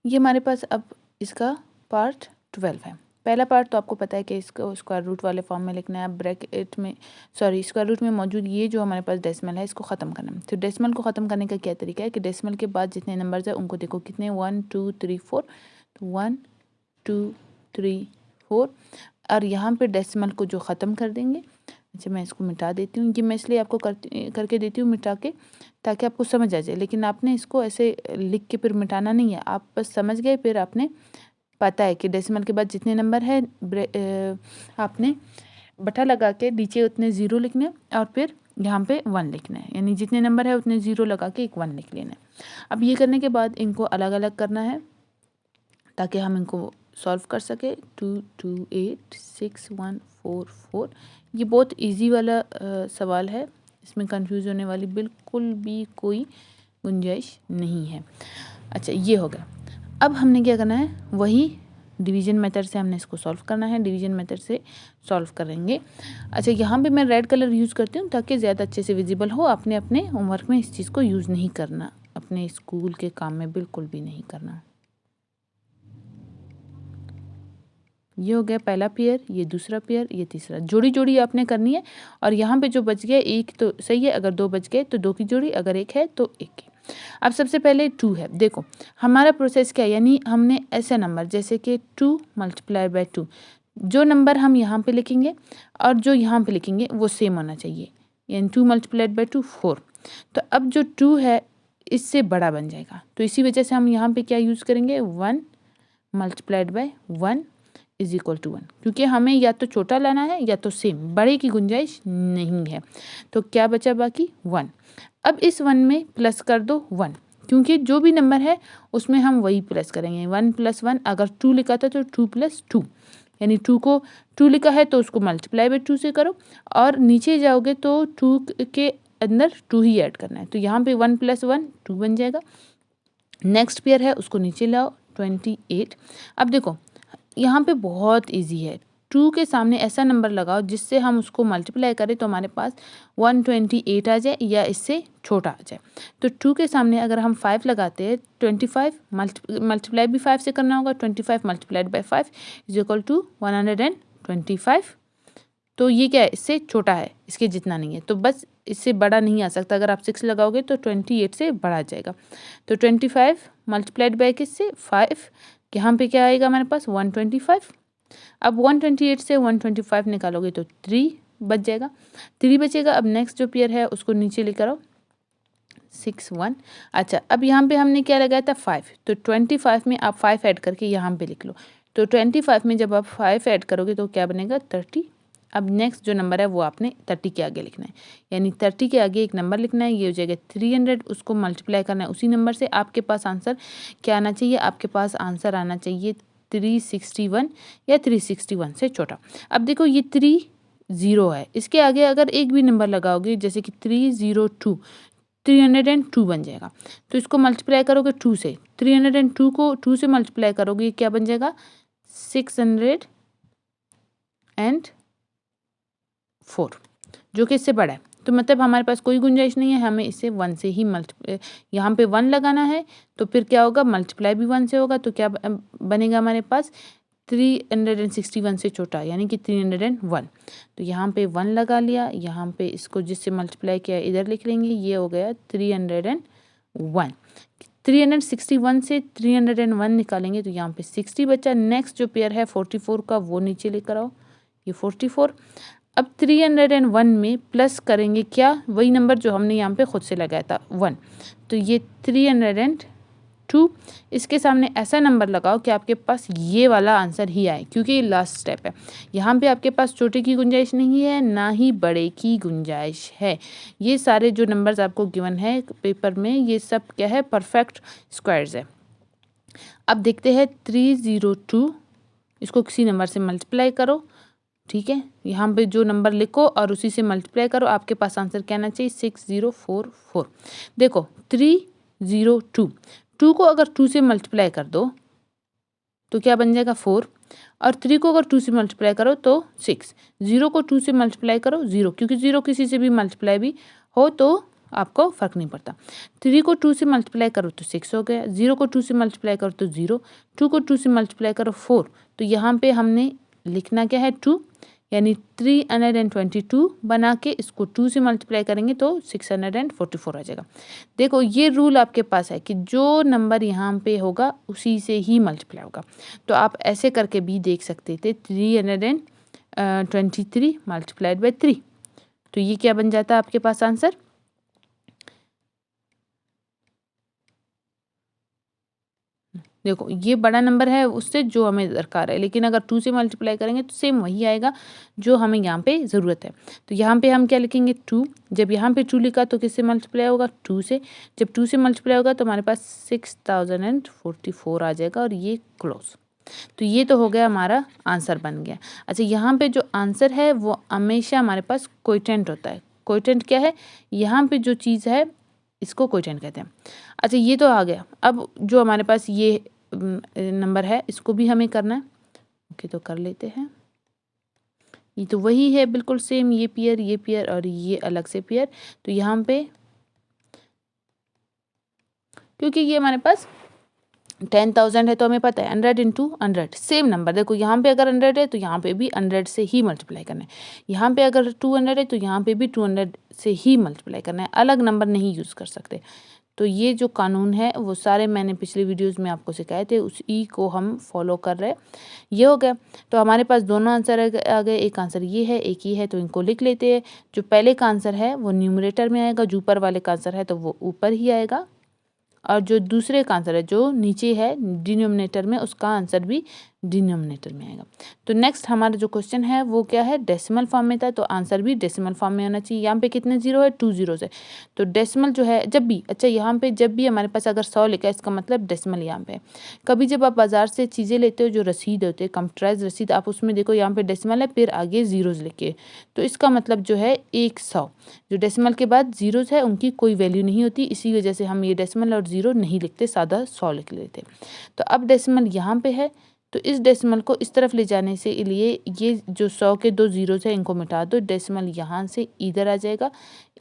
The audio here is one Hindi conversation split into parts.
ये हमारे पास अब इसका पार्ट 12 है। पहला पार्ट तो आपको पता है कि इसको स्क्वायर रूट वाले फॉर्म में लिखना है। ब्रैकेट में स्क्वायर रूट में मौजूद ये जो हमारे पास डेसिमल है इसको ख़त्म करना है। तो डेसिमल को ख़त्म करने का क्या तरीका है कि डेसिमल के बाद जितने नंबर्स है उनको देखो कितने 1 2 3 4, तो 1 2 3 4 और यहाँ पे डेसिमल को जो ख़त्म कर देंगे। अच्छा मैं इसको मिटा देती हूँ, ये मैं इसलिए आपको करके देती हूँ मिटा के ताकि आपको समझ आ जाए, लेकिन आपने इसको ऐसे लिख के फिर मिटाना नहीं है, आप बस समझ गए। फिर आपने पता है कि डेसिमल के बाद जितने नंबर है आपने बटा लगा के नीचे उतने ज़ीरो लिखने और फिर यहाँ पे 1 लिखना है, यानी जितने नंबर है उतने ज़ीरो लगा के एक 1 लिख लेना है। अब ये करने के बाद इनको अलग अलग करना है ताकि हम इनको सॉल्व कर सके। 2 2 8 6 1 4 4। ये बहुत इजी वाला सवाल है, इसमें कंफ्यूज होने वाली बिल्कुल भी कोई गुंजाइश नहीं है। अच्छा ये हो गया। अब हमने क्या करना है, वही डिवीजन मेथड से हमने इसको सॉल्व करना है। डिवीजन मेथड से सॉल्व करेंगे। अच्छा यहाँ पे मैं रेड कलर यूज़ करती हूँ ताकि ज़्यादा अच्छे से विजिबल हो। आपने अपने होमवर्क में इस चीज़ को यूज़ नहीं करना, अपने स्कूल के काम में बिल्कुल भी नहीं करना। ये हो गया पहला पेयर, ये दूसरा पेयर, ये तीसरा। जोड़ी जोड़ी आपने करनी है और यहाँ पे जो बच गया एक तो सही है, अगर 2 बच गए तो 2 की जोड़ी, अगर 1 है तो 1 की। अब सबसे पहले 2 है। देखो हमारा प्रोसेस क्या है, यानी हमने ऐसा नंबर जैसे कि 2 मल्टीप्लाई बाय 2, जो नंबर हम यहाँ पे लिखेंगे और जो यहाँ पे लिखेंगे वो सेम होना चाहिए, यानी 2 मल्टीप्लाइड बाय 2 4। तो अब जो 2 है इससे बड़ा बन जाएगा, तो इसी वजह से हम यहाँ पे क्या यूज़ करेंगे, 1 multiplied by 1 is equal to 1, क्योंकि हमें या तो छोटा लाना है या तो सेम, बड़े की गुंजाइश नहीं है। तो क्या बचा बाकी 1। अब इस 1 में प्लस कर दो 1, क्योंकि जो भी नंबर है उसमें हम वही प्लस करेंगे। 1 + 1, अगर 2 लिखा था तो 2 + 2, यानी 2 को 2 लिखा है तो उसको मल्टीप्लाई बाय 2 से करो, और नीचे जाओगे तो 2 के अंदर 2 ही ऐड करना है। तो यहाँ पे 1 + 1 2 बन जाएगा। नेक्स्ट पेयर है उसको नीचे लाओ 28। अब देखो यहाँ पे बहुत इजी है, 2 के सामने ऐसा नंबर लगाओ जिससे हम उसको मल्टीप्लाई करें तो हमारे पास 128 आ जाए या इससे छोटा आ जाए। तो 2 के सामने अगर हम 5 लगाते हैं, 25 मल्टीप्लाई भी 5 से करना होगा, 25 multiplied by 5 is equal to 125। तो ये क्या है, इससे छोटा है, इसके जितना नहीं है, तो बस इससे बड़ा नहीं आ सकता। अगर आप 6 लगाओगे तो 28 से बड़ा आ जाएगा। तो 25 मल्टीप्लाइड बाय किससे 5, यहाँ पे क्या आएगा हमारे पास 125। अब 128 से 125 निकालोगे तो 3 बच जाएगा, 3 बचेगा। अब नेक्स्ट जो पेयर है उसको नीचे लेकर आओ 6 1। अच्छा अब यहाँ पे हमने क्या लगाया था 5, तो 25 में आप 5 ऐड करके यहाँ पे लिख लो। तो 25 में जब आप 5 ऐड करोगे तो क्या बनेगा 30। अब नेक्स्ट जो नंबर है वो आपने 30 के आगे लिखना है, यानी 30 के आगे एक नंबर लिखना है, ये हो जाएगा 300। उसको मल्टीप्लाई करना है उसी नंबर से। आपके पास आंसर क्या आना चाहिए, आपके पास आंसर आना चाहिए 361 या 361 से छोटा। अब देखो ये 3 0 है, इसके आगे अगर एक भी नंबर लगाओगे जैसे कि 302, 302 बन जाएगा। तो इसको मल्टीप्लाई करोगे 2 से, 302 को 2 से मल्टीप्लाई करोगे क्या बन जाएगा 604, जो कि इससे बड़ा है। तो मतलब हमारे पास कोई गुंजाइश नहीं है, हमें इसे 1 से ही यहाँ पे 1 लगाना है, तो फिर क्या होगा मल्टीप्लाई भी 1 से होगा, तो क्या बनेगा हमारे पास 361 से छोटा, यानी कि 301। तो यहाँ पे 1 लगा लिया, यहाँ पे इसको जिससे मल्टीप्लाई किया इधर लिख लेंगे, ये हो गया 301। 361 से 301 निकालेंगे तो यहाँ पे 60 बचा। नेक्स्ट जो पेयर है 44 का वो नीचे लेकर आओ, ये 44। अब 301 में प्लस करेंगे क्या, वही नंबर जो हमने यहाँ पे खुद से लगाया था 1, तो ये 302। इसके सामने ऐसा नंबर लगाओ कि आपके पास ये वाला आंसर ही आए, क्योंकि ये लास्ट स्टेप है। यहाँ पे आपके पास छोटे की गुंजाइश नहीं है, ना ही बड़े की गुंजाइश है। ये सारे जो नंबर्स आपको गिवन है पेपर में, ये सब क्या है परफेक्ट स्क्वायर्स है। अब देखते हैं 302, इसको किसी नंबर से मल्टीप्लाई करो, ठीक है, यहाँ पे जो नंबर लिखो और उसी से मल्टीप्लाई करो, आपके पास आंसर क्या आना चाहिए 6044। देखो 302, 2 को अगर 2 से मल्टीप्लाई कर दो तो क्या बन जाएगा 4, और 3 को अगर 2 से मल्टीप्लाई करो तो 6, 0 को 2 से मल्टीप्लाई करो 0, क्योंकि 0 किसी से भी मल्टीप्लाई भी हो तो आपको फ़र्क नहीं पड़ता। 3 को 2 से मल्टीप्लाई करो तो 6 हो गया, 0 को 2 से मल्टीप्लाई करो तो 0, 2 को 2 से मल्टीप्लाई करो 4। तो यहाँ पे हमने लिखना क्या है 2, यानी 322 बना के इसको 2 से मल्टीप्लाई करेंगे तो 644 आ जाएगा। देखो ये रूल आपके पास है कि जो नंबर यहाँ पे होगा उसी से ही मल्टीप्लाई होगा। तो आप ऐसे करके भी देख सकते थे 323 मल्टीप्लाइड बाई 3। तो ये क्या बन जाता है आपके पास आंसर, देखो ये बड़ा नंबर है उससे जो हमें दरकार है, लेकिन अगर 2 से मल्टीप्लाई करेंगे तो सेम वही आएगा जो हमें यहाँ पे ज़रूरत है। तो यहाँ पे हम क्या लिखेंगे 2, जब यहाँ पे 2 लिखा तो किससे मल्टीप्लाई होगा 2 से, जब 2 से मल्टीप्लाई होगा तो हमारे पास 6044 आ जाएगा और ये क्लोज। तो ये तो हो गया हमारा आंसर बन गया। अच्छा यहाँ पे जो आंसर है वो हमेशा हमारे पास कोएफिशिएंट होता है। कोएफिशिएंट क्या है, यहाँ पे जो चीज़ है इसको कोएफिशिएंट कहते हैं। अच्छा ये तो आ गया, अब जो हमारे पास ये नंबर है इसको भी हमें करना है। ओके तो कर लेते हैं। ये तो वही है बिल्कुल सेम, ये पेयर और ये अलग से पेयर। तो यहाँ पे क्योंकि ये हमारे पास 10,000 है तो हमें पता है 100 इंटू 100 सेम नंबर। देखो यहाँ पे अगर 100 है तो यहाँ पे भी 100 से ही मल्टीप्लाई करना है, यहाँ पे अगर 200 है तो यहाँ पे भी 200 से ही मल्टीप्लाई करना है, अलग नंबर नहीं यूज़ कर सकते। तो ये जो कानून है वो सारे मैंने पिछले वीडियोस में आपको सिखाए थे, उसी को हम फॉलो कर रहे हैं। ये हो गया। तो हमारे पास दोनों आंसर आ गए, एक आंसर ये है एक ये है, तो इनको लिख लेते हैं। जो पहले का आंसर है वो न्यूमरेटर में आएगा, जो ऊपर वाले का आंसर है तो वो ऊपर ही आएगा, और जो दूसरे का आंसर है जो नीचे है डिनोमिनेटर में उसका आंसर भी डिनोमिनेटर में आएगा। तो नेक्स्ट हमारा जो क्वेश्चन है वो क्या है, डेसिमल फॉर्म में था तो आंसर भी डेसिमल फॉर्म में होना चाहिए। यहाँ पे कितने जीरो है 2 जीरो है, तो डेसिमल जो है जब भी, अच्छा यहाँ पे जब भी हमारे पास अगर 100 लिखा है इसका मतलब डेसिमल यहाँ पे है। कभी जब आप बाजार से चीज़ें लेते हो जो रसीद होते हैं कंप्यूटराइज रसीद, आप उसमें देखो यहाँ पे डेसिमल है फिर आगे जीरोज लिखे, तो इसका मतलब जो है 100, जो डेसिमल के बाद जीरोज है उनकी कोई वैल्यू नहीं होती, इसी वजह से हम ये डेसिमल और जीरो नहीं लिखते, सादा 100 लिख लेते। तो अब डेसिमल यहाँ पे है तो इस डेसिमल को इस तरफ ले जाने से लिए ये जो 100 के 2 जीरोज है इनको मिटा दो, डेसिमल यहाँ से इधर आ जाएगा,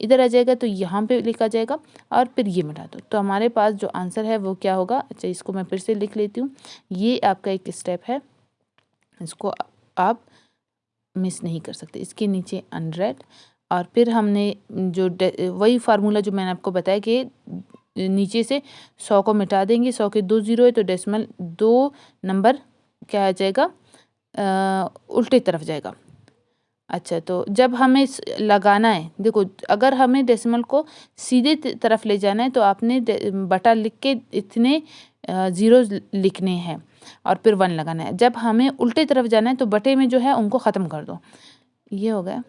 इधर आ जाएगा तो यहाँ पे लिखा जाएगा और फिर ये मिटा दो। तो हमारे पास जो आंसर है वो क्या होगा, अच्छा इसको मैं फिर से लिख लेती हूँ। ये आपका एक स्टेप है, इसको आप मिस नहीं कर सकते। इसके नीचे 100 और फिर हमने जो वही फार्मूला जो मैंने आपको बताया कि नीचे से 100 को मिटा देंगे, 100 के 2 जीरो है तो डेसिमल 2 नंबर क्या आ जाएगा, उल्टे तरफ जाएगा। अच्छा तो जब हमें लगाना है, देखो अगर हमें डेसिमल को सीधे तरफ ले जाना है तो आपने बटा लिख के इतने ज़ीरोज़ लिखने हैं और फिर 1 लगाना है। जब हमें उल्टे तरफ जाना है तो बटे में जो है उनको ख़त्म कर दो। ये हो गया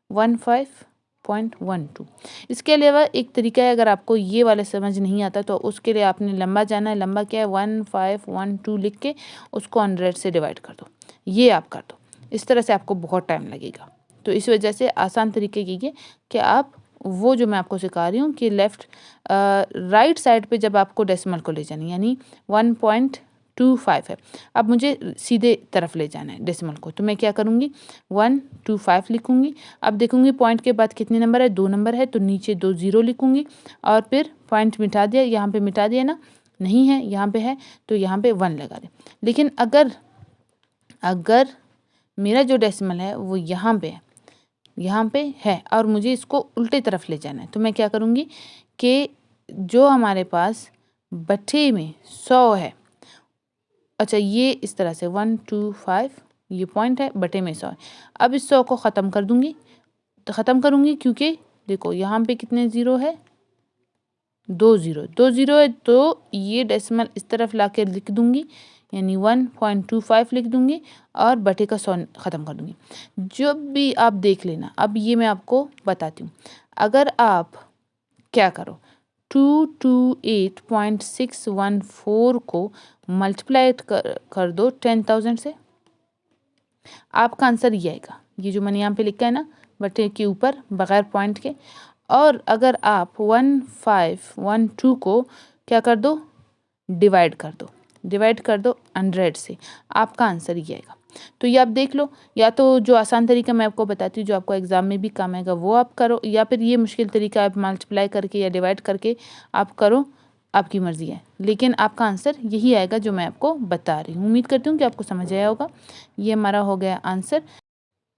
15.12। इसके अलावा एक तरीका है, अगर आपको ये वाला समझ नहीं आता तो उसके लिए आपने लंबा जाना है। लंबा क्या है 1512 लिख के उसको 100 से डिवाइड कर दो, ये आप कर दो। इस तरह से आपको बहुत टाइम लगेगा, तो इस वजह से आसान तरीके कीजिए कि आप वो जो मैं आपको सिखा रही हूँ कि लेफ़्ट राइट साइड पे जब आपको डेसिमल को ले जानी, यानी 1.25 है, अब मुझे सीधे तरफ ले जाना है डेसिमल को, तो मैं क्या करूँगी 125 लिखूँगी। अब देखूँगी पॉइंट के बाद कितने नंबर है, 2 नंबर है तो नीचे 2 ज़ीरो लिखूँगी और फिर पॉइंट मिटा दिया, यहाँ पे मिटा दिया ना, नहीं है यहाँ पे है तो यहाँ पे 1 लगा दें। लेकिन अगर मेरा जो डेसिमल है वो यहाँ पे है और मुझे इसको उल्टे तरफ ले जाना है, तो मैं क्या करूँगी कि जो हमारे पास बटे में 100 है, अच्छा ये इस तरह से 125 ये पॉइंट है, बटे में 100 है। अब इस 100 को ख़त्म कर दूँगी, तो ख़त्म करूँगी क्योंकि देखो यहाँ पे कितने ज़ीरो है, 2 ज़ीरो है, तो ये डेसिमल इस तरफ ला के लिख दूँगी, यानी 1.25 लिख दूँगी और बटे का 100 ख़त्म कर दूँगी। जब भी आप देख लेना, अब ये मैं आपको बताती हूँ, अगर आप क्या करो 228.614 को मल्टीप्लाई कर दो 10,000 से, आपका आंसर ये आएगा, ये जो मैंने यहाँ पे लिखा है ना बटे के ऊपर बगैर पॉइंट के। और अगर आप 1512 को क्या कर दो, डिवाइड कर दो 100 से, आपका आंसर ये आएगा। तो ये आप देख लो, या तो जो आसान तरीका मैं आपको बताती हूँ जो आपको एग्ज़ाम में भी काम आएगा वो आप करो, या फिर ये मुश्किल तरीका आप मल्टीप्लाई करके या डिवाइड करके आप करो, आपकी मर्ज़ी है। लेकिन आपका आंसर यही आएगा जो मैं आपको बता रही हूँ। उम्मीद करती हूँ कि आपको समझ आया होगा। ये हमारा हो गया आंसर।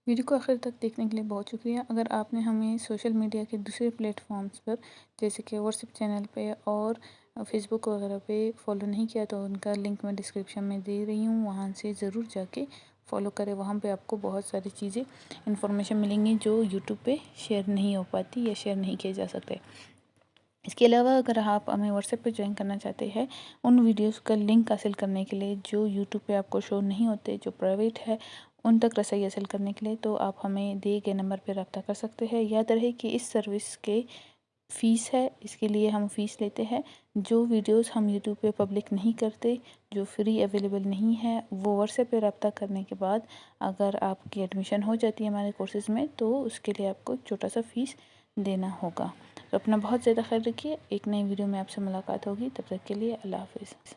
वीडियो को आखिर तक देखने के लिए बहुत शुक्रिया। अगर आपने हमें सोशल मीडिया के दूसरे प्लेटफॉर्म्स पर जैसे कि व्हाट्सएप चैनल पे और फेसबुक वगैरह पे फॉलो नहीं किया तो उनका लिंक मैं डिस्क्रिप्शन में दे रही हूँ, वहाँ से ज़रूर जाके फॉलो करें। वहाँ पे आपको बहुत सारी चीज़ें इन्फॉर्मेशन मिलेंगी जो यूट्यूब पे शेयर नहीं हो पाती या शेयर नहीं किए जा सकते। इसके अलावा अगर आप हमें व्हाट्सएप पे ज्वाइन करना चाहते हैं उन वीडियोस का लिंक हासिल करने के लिए जो यूट्यूब पे आपको शो नहीं होते, जो प्राइवेट है, उन तक रसाई हासिल करने के लिए, तो आप हमें दिए गए नंबर पर रब्ता कर सकते हैं। याद रहे कि इस सर्विस के फ़ीस है, इसके लिए हम फ़ीस लेते हैं। जो वीडियोस हम यूट्यूब पे पब्लिक नहीं करते, जो फ्री अवेलेबल नहीं है, वो व्हाट्सएप पे रब्ता करने के बाद अगर आपकी एडमिशन हो जाती है हमारे कोर्सेज़ में तो उसके लिए आपको एक छोटा सा फ़ीस देना होगा। तो अपना बहुत ज़्यादा ख्याल रखिए। एक नई वीडियो में आपसे मुलाकात होगी, तब तक के लिए अल्लाह हाफ़िज़।